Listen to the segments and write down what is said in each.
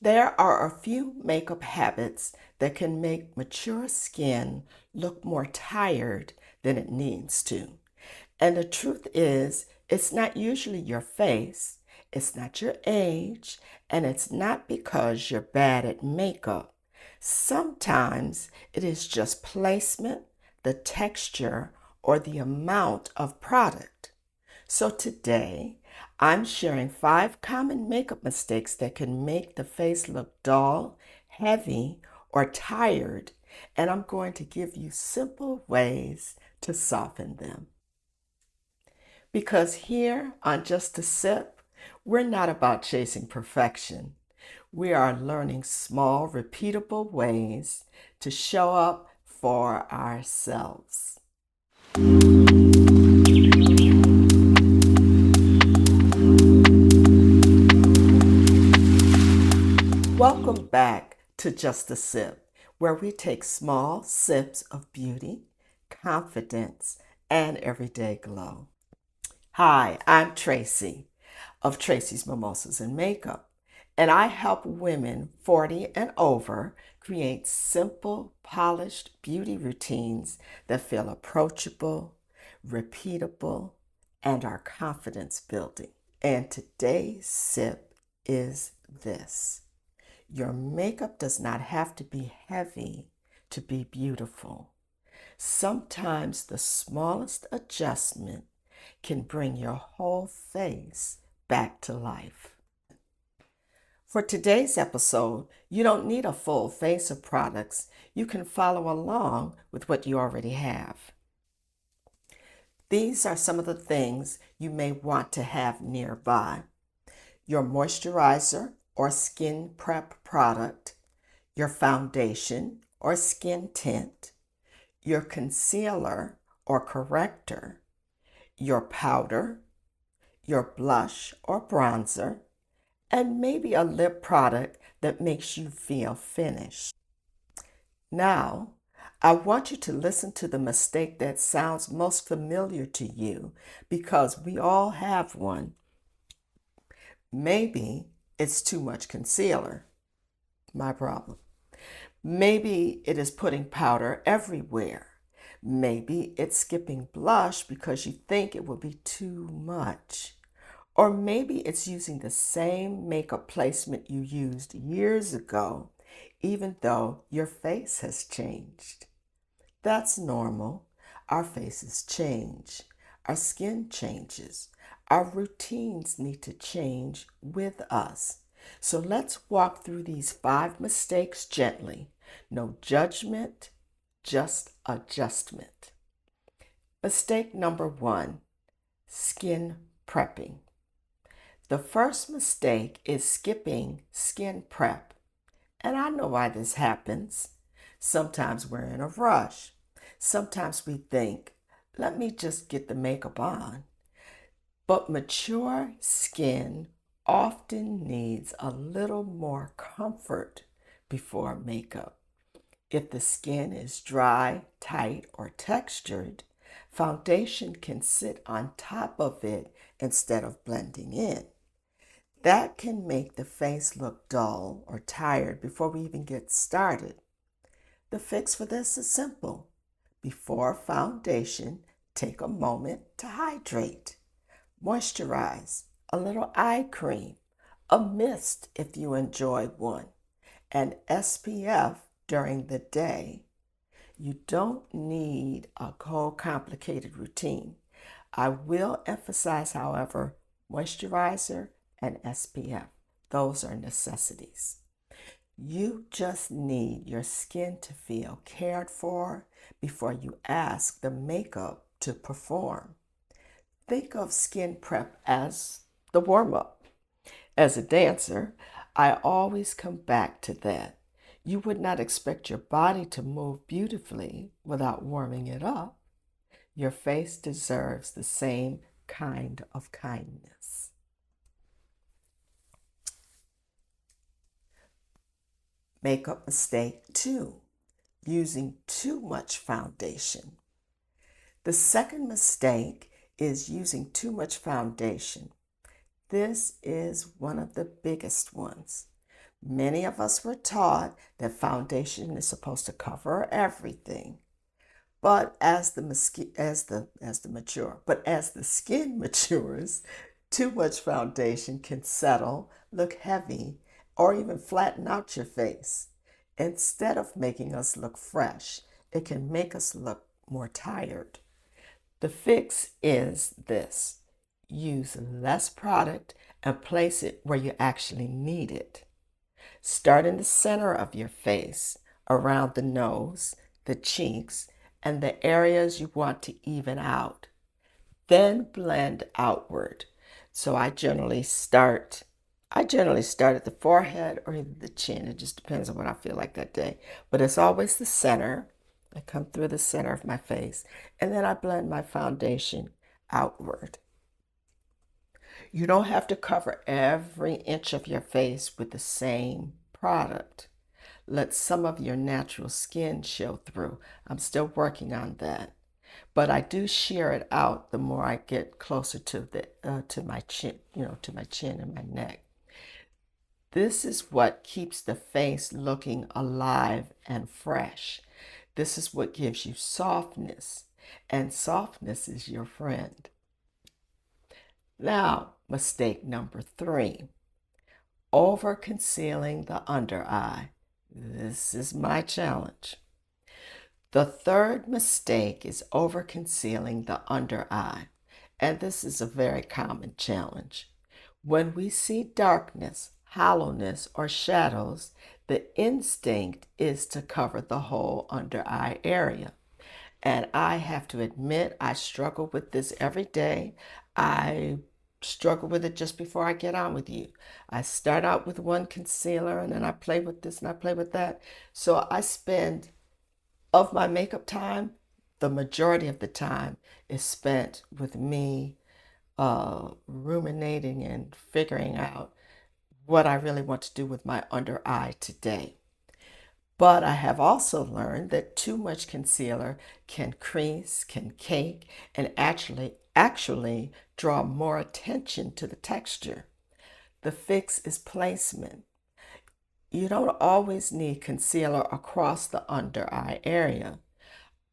There are a few makeup habits that can make mature skin look more tired than it needs to. And the truth is, it's not usually your face, it's not your age, and it's not because you're bad at makeup. Sometimes it is just placement, the texture, or the amount of product. So today, I'm sharing 5 common makeup mistakes that can make the face look dull, heavy, or tired, and I'm going to give you simple ways to soften them. Because here on Just a Sip, we're not about chasing perfection. We are learning small, repeatable ways to show up for ourselves. Welcome back to Just a Sip, where we take small sips of beauty, confidence, and everyday glow. Hi, I'm Traci of Traci's Mimosas and Makeup, and I help women 40 and over create simple, polished beauty routines that feel approachable, repeatable, and are confidence building. And today's sip is this. Your makeup does not have to be heavy to be beautiful. Sometimes the smallest adjustment can bring your whole face back to life. For today's episode, you don't need a full face of products. You can follow along with what you already have. These are some of the things you may want to have nearby: your moisturizer or skin prep product, your foundation or skin tint, your concealer or corrector, your powder, your blush or bronzer, and maybe a lip product that makes you feel finished. Now, I want you to listen to the mistake that sounds most familiar to you because we all have one. Maybe it's too much concealer. My problem. Maybe it is putting powder everywhere. Maybe it's skipping blush because you think it will be too much. Or maybe it's using the same makeup placement you used years ago, even though your face has changed. That's normal. Our faces change. Our skin changes. Our routines need to change with us. So let's walk through these 5 mistakes gently. No judgment, just adjustment. Mistake number 1, skin prepping. The first mistake is skipping skin prep. And I know why this happens. Sometimes we're in a rush. Sometimes we think, let me just get the makeup on. But mature skin often needs a little more comfort before makeup. If the skin is dry, tight, or textured, foundation can sit on top of it instead of blending in. That can make the face look dull or tired before we even get started. The fix for this is simple. Before foundation, take a moment to hydrate. Moisturize, a little eye cream, a mist if you enjoy one, and SPF during the day. You don't need a whole complicated routine. I will emphasize, however, moisturizer and SPF. Those are necessities. You just need your skin to feel cared for before you ask the makeup to perform. Think of skin prep as the warm-up. As a dancer, I always come back to that. You would not expect your body to move beautifully without warming it up. Your face deserves the same kind of kindness. Makeup mistake 2, using too much foundation. The second mistake is using too much foundation. This is one of the biggest ones. Many of us were taught that foundation is supposed to cover everything. But as the skin matures, too much foundation can settle, look heavy, or even flatten out your face. Instead of making us look fresh, it can make us look more tired. The fix is this: use less product and place it where you actually need it. Start in the center of your face, around the nose, the cheeks, and the areas you want to even out. Then blend outward. So I generally start at the forehead or even the chin. It just depends on what I feel like that day. But it's always the center. I come through the center of my face, and then I blend my foundation outward. You don't have to cover every inch of your face with the same product. Let some of your natural skin show through. I'm still working on that, but I do shear it out the more I get closer to my chin, to my chin and my neck. This is what keeps the face looking alive and fresh. This is what gives you softness, and softness is your friend. Now, mistake number 3, over concealing the under eye. This is my challenge. The third mistake is over concealing the under eye, and this is a very common challenge. When we see darkness, hollowness, or shadows, the instinct is to cover the whole under eye area. And I have to admit, I struggle with this every day. I struggle with it just before I get on with you. I start out with one concealer and then I play with this and I play with that. So I spend, of my makeup time, the majority of the time is spent with me ruminating and figuring out what I really want to do with my under eye today. But I have also learned that too much concealer can crease, can cake, and actually draw more attention to the texture. The fix is placement. You don't always need concealer across the under eye area.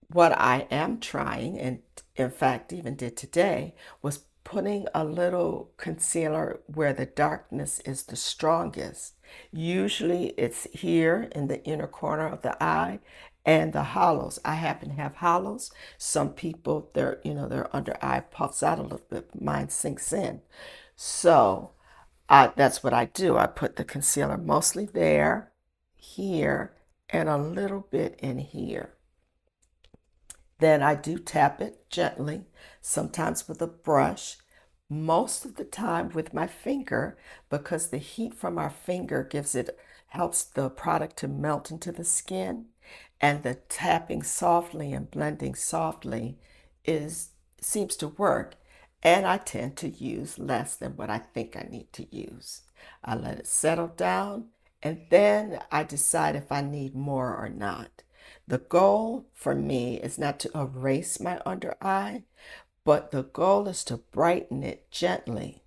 What I am trying, and in fact even did today, was putting a little concealer where the darkness is the strongest. Usually it's here in the inner corner of the eye and the hollows. I happen to have hollows. Some people, their under eye puffs out a little bit. Mine sinks in. So that's what I do. I put the concealer mostly there, here, and a little bit in here. Then I do tap it gently, sometimes with a brush, most of the time with my finger, because the heat from our finger helps the product to melt into the skin, and the tapping softly and blending softly seems to work. And I tend to use less than what I think I need to use. I let it settle down, and then I decide if I need more or not. The goal for me is not to erase my under eye, but the goal is to brighten it gently.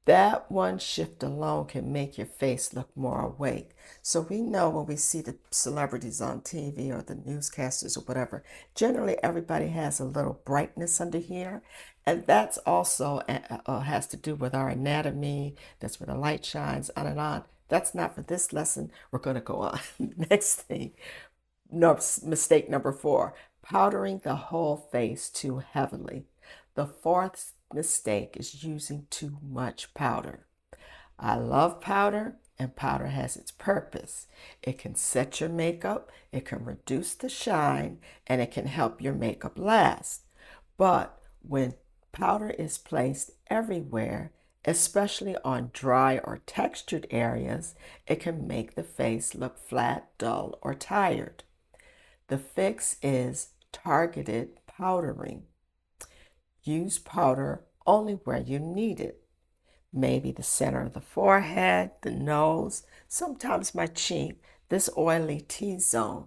That one shift alone can make your face look more awake. So we know when we see the celebrities on TV or the newscasters or whatever, generally everybody has a little brightness under here. And that's also has to do with our anatomy. That's where the light shines, on and on. That's not for this lesson. We're going to go on. Next thing. No, mistake number 4, powdering the whole face too heavily. The fourth mistake is using too much powder. I love powder, and powder has its purpose. It can set your makeup, it can reduce the shine, and it can help your makeup last. But when powder is placed everywhere, especially on dry or textured areas, it can make the face look flat, dull, or tired. The fix is targeted powdering. Use powder only where you need it. Maybe the center of the forehead, the nose, sometimes my cheek, this oily T-zone,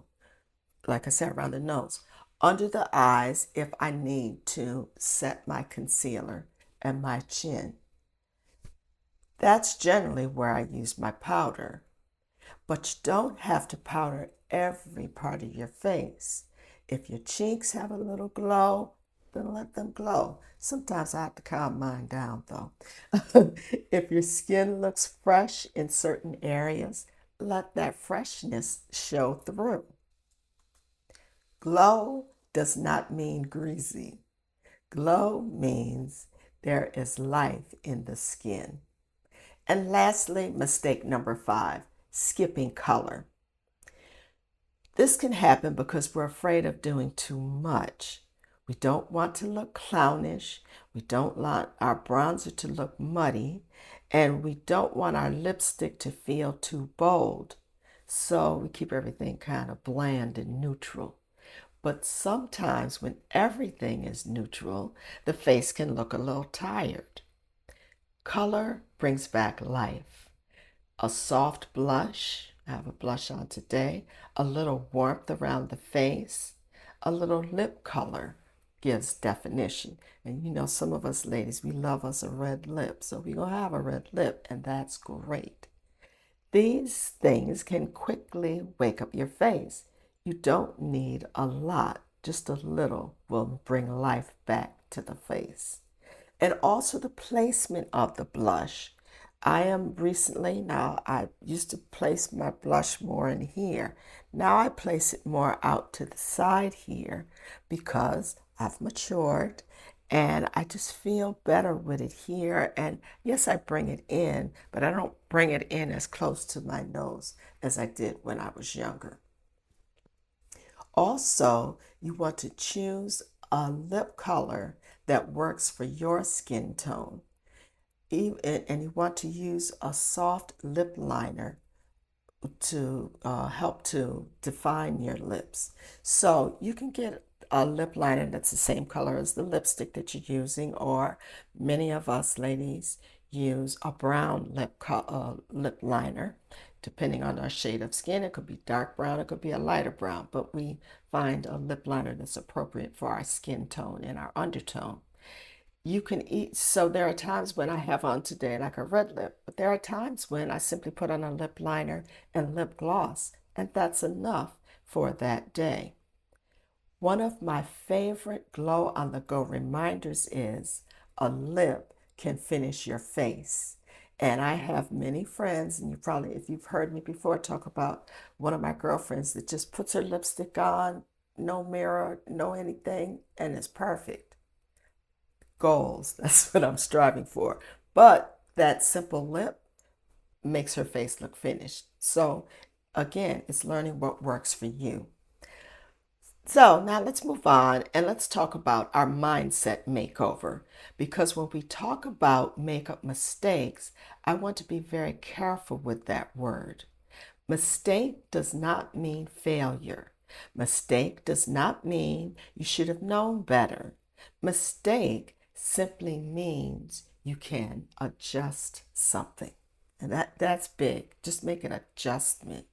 like I said, around the nose. Under the eyes if I need to set my concealer, and my chin. That's generally where I use my powder. But you don't have to powder every part of your face. If your cheeks have a little glow, then let them glow. Sometimes I have to calm mine down though. If your skin looks fresh in certain areas, let that freshness show through. Glow does not mean greasy. Glow means there is life in the skin. And lastly, mistake number 5, skipping color. This can happen because we're afraid of doing too much. We don't want to look clownish. We don't want our bronzer to look muddy. And we don't want our lipstick to feel too bold. So we keep everything kind of bland and neutral. But sometimes when everything is neutral, the face can look a little tired. Color brings back life. A soft blush, I have a blush on today, a little warmth around the face, a little lip color gives definition. And you know, some of us ladies, we love us a red lip, so we're going to have a red lip, and that's great. These things can quickly wake up your face. You don't need a lot, just a little will bring life back to the face. And also the placement of the blush. I used to place my blush more in here. Now I place it more out to the side here because I've matured and I just feel better with it here. And yes, I bring it in, but I don't bring it in as close to my nose as I did when I was younger. Also, you want to choose a lip color that works for your skin tone. And you want to use a soft lip liner to help to define your lips. So you can get a lip liner that's the same color as the lipstick that you're using, or many of us ladies use a brown lip liner. Depending on our shade of skin, it could be dark brown, it could be a lighter brown, but we find a lip liner that's appropriate for our skin tone and our undertone. You can eat, so there are times when I have on today like a red lip, but there are times when I simply put on a lip liner and lip gloss, and that's enough for that day. One of my favorite glow on the go reminders is a lip can finish your face. And I have many friends, and you probably, if you've heard me before, talk about one of my girlfriends that just puts her lipstick on, no mirror, no anything, and it's perfect. Goals, that's what I'm striving for. But that simple lip makes her face look finished. So again, it's learning what works for you. So now let's move on and let's talk about our mindset makeover. Because when we talk about makeup mistakes, I want to be very careful with that word. Mistake does not mean failure. Mistake does not mean you should have known better. Mistake simply means you can adjust something. And that's big. Just make an adjustment.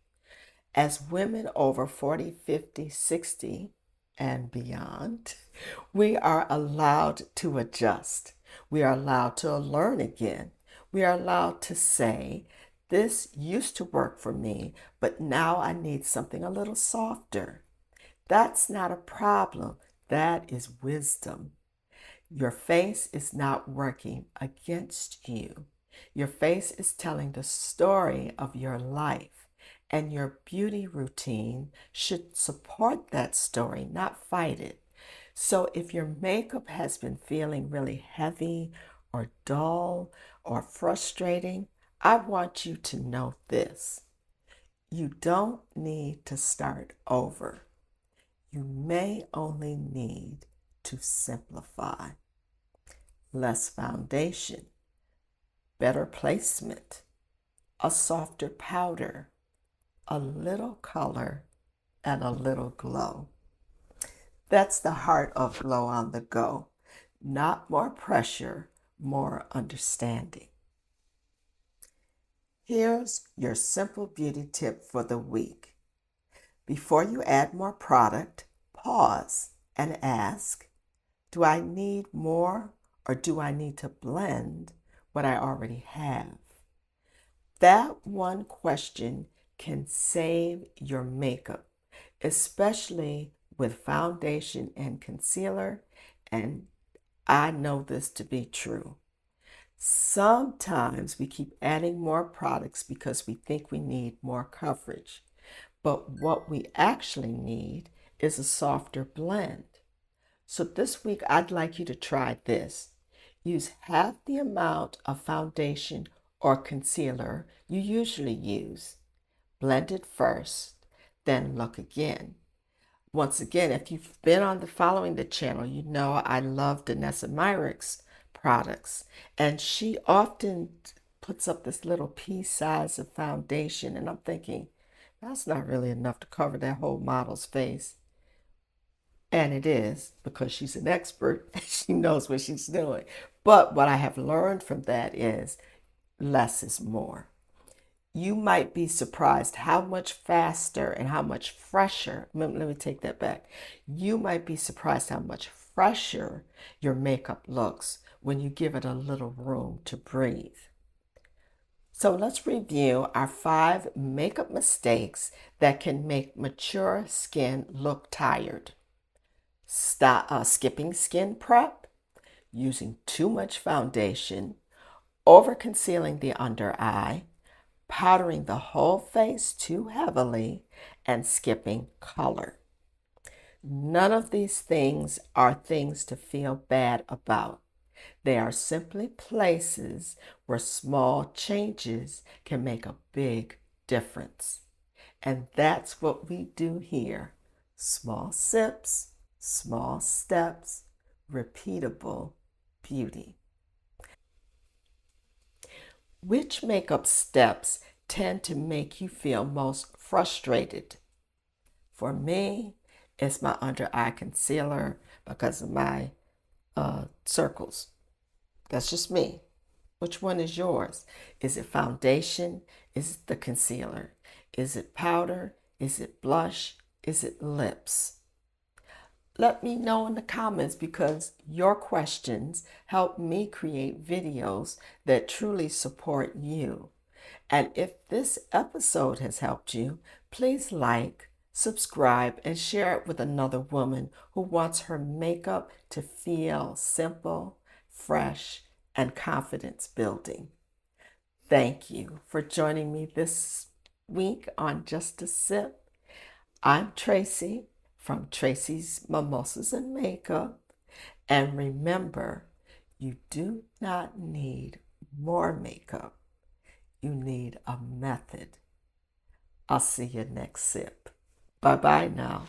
As women over 40, 50, 60, and beyond, we are allowed to adjust. We are allowed to learn again. We are allowed to say, this used to work for me, but now I need something a little softer. That's not a problem. That is wisdom. Your face is not working against you. Your face is telling the story of your life, and your beauty routine should support that story, not fight it. So if your makeup has been feeling really heavy or dull or frustrating, I want you to know this. You don't need to start over. You may only need to simplify. Less foundation, better placement, a softer powder, a little color, and a little glow. That's the heart of Glow on the Go. Not more pressure, more understanding. Here's your simple beauty tip for the week. Before you add more product, pause and ask, do I need more or do I need to blend what I already have? That one question can save your makeup, especially with foundation and concealer, and I know this to be true. Sometimes we keep adding more products because we think we need more coverage, but what we actually need is a softer blend. So this week, I'd like you to try this. Use half the amount of foundation or concealer you usually use. Blend it first, then look again. Once again, if you've been on following the channel, you know I love Danessa Myrick's products. And she often puts up this little pea size of foundation. And I'm thinking, that's not really enough to cover that whole model's face. And it is, because she's an expert. She knows what she's doing. But what I have learned from that is less is more. You might be surprised how much faster and how much fresher. Let me take that back. You might be surprised how much fresher your makeup looks when you give it a little room to breathe. So let's review our 5 makeup mistakes that can make mature skin look tired. Skipping skin prep, using too much foundation, over-concealing the under eye, powdering the whole face too heavily, and skipping color. None of these things are things to feel bad about. They are simply places where small changes can make a big difference. And that's what we do here. Small sips, small steps, repeatable beauty. Which makeup steps tend to make you feel most frustrated? For me, it's my under eye concealer because of my circles. That's just me. Which one is yours? Is it foundation? Is it the concealer? Is it powder? Is it blush? Is it lips? Let me know in the comments, because your questions help me create videos that truly support you. And if this episode has helped you, please like, subscribe, and share it with another woman who wants her makeup to feel simple, fresh, and confidence building. Thank you for joining me this week on Just a Sip. I'm Traci from Traci's Mimosas and Makeup. And remember, you do not need more makeup. You need a method. I'll see you next sip. Bye-bye now.